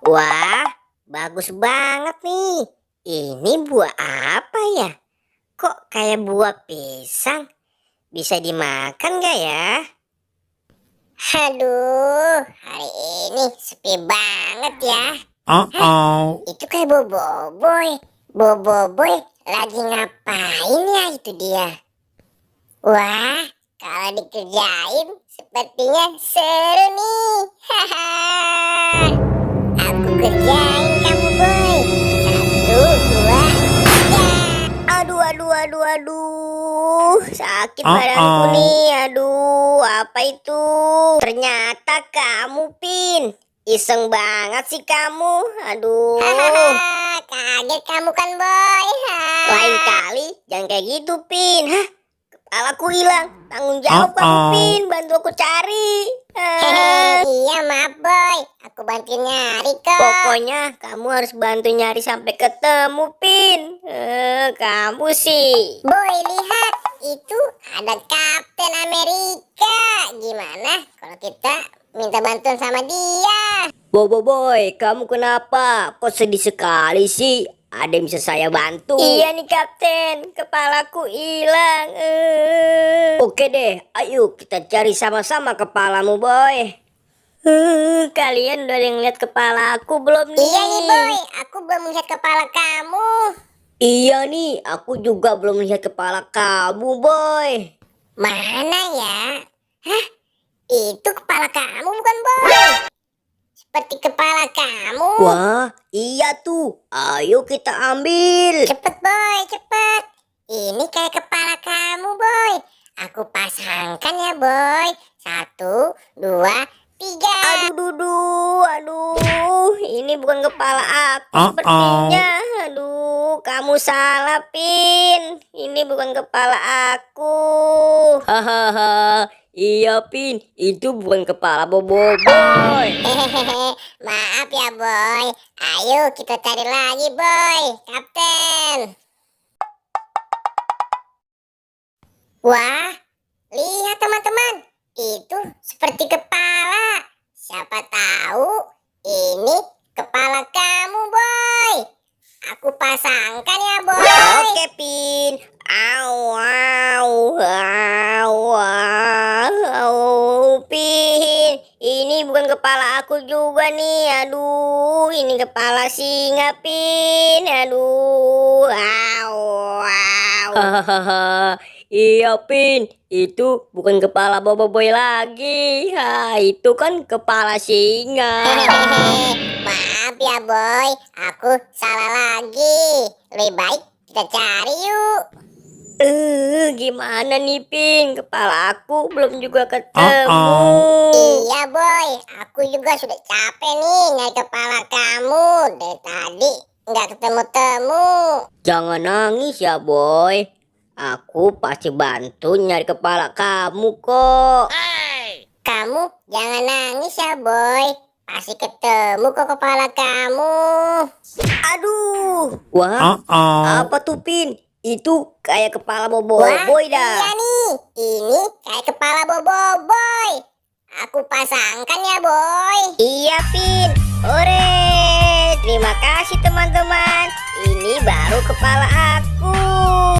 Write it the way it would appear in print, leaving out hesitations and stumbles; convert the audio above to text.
Wah, bagus banget nih. Ini buah apa ya? Kok kayak buah pisang? Bisa dimakan gak ya? Aduh, hari ini sepi banget ya. Uh-oh. Itu kayak Boboiboy. Boboiboy lagi ngapain ya itu dia? Wah, kalau dikerjain sepertinya seru nih. Haha. Aku kerjain kamu, Boy. 1, 2, 3. Aduh. Sakit badanku nih. Aduh, apa itu? Ternyata kamu, Pin. Iseng banget sih kamu. Aduh. Kaget kamu kan, Boy. Lain kali jangan kayak gitu, Pin. Hah? Kepalaku hilang. Tanggung jawab kamu, Pin. Bantu aku cari. Iya, maaf, Boy. Aku bantu nyari kok. Pokoknya kamu harus bantu nyari sampai ketemu, Pin. Kamu sih. Boy, lihat. Itu ada Kapten Amerika. Gimana kalau kita minta bantuan sama dia? Boy, kamu kenapa? Kok sedih sekali sih? Ada yang bisa saya bantu? Iya nih Kapten, kepalaku hilang. Oke deh, ayo kita cari sama-sama kepalamu, Boy. Kalian udah ada yang lihat kepala aku belum nih? Iya nih, Boy, aku belum lihat kepala kamu. Iya nih, aku juga belum lihat kepala kamu, Boy. Mana ya? Hah? Itu kepala kamu bukan, Boy? Seperti kepala kamu. Wah, iya tuh. Ayo kita ambil. Cepet, Boy, cepet. Ini kayak kepala kamu, Boy. Aku pasangkan ya, Boy. 1, 2, 3. Aduh. Ini bukan kepala aku sepertinya. Aduh, kamu salah, Pin. Ini bukan kepala aku. Hahaha. Iya, Pin. Itu bukan kepala Boboiboy. Maaf ya, Boy. Ayo kita cari lagi, Boy. Kapten. Wah, lihat teman-teman. Itu seperti kepala. Siapa tahu ini kepala kamu, Boy. Aku pasangkan ya, Boy. Oke, Pin. Pin. Ini bukan kepala aku juga nih. Aduh, ini kepala singa, Pin. Aduh. Hahaha. Iya, Pin. Itu bukan kepala Boboiboy lagi. Itu kan kepala singa. Maaf ya, Boy. Aku salah lagi. Lebih baik kita cari yuk. Gimana nih, Pin? Kepala aku belum juga ketemu. Iya, Boy. Aku juga sudah capek nih nyari kepala kamu. Dari tadi nggak ketemu-temu. Jangan nangis ya, Boy. Aku pasti bantu nyari kepala kamu kok. Kamu jangan nangis ya, Boy. Pasti ketemu kok kepala kamu. Aduh. Wah, apa tuh, Pin? Itu kayak kepala Boboiboy dah. Iya nih, ini kayak kepala Boboiboy. Aku pasangkan ya, Boy. Iya, Pin. Hore. Terima kasih teman-teman. Ini baru kepala aku.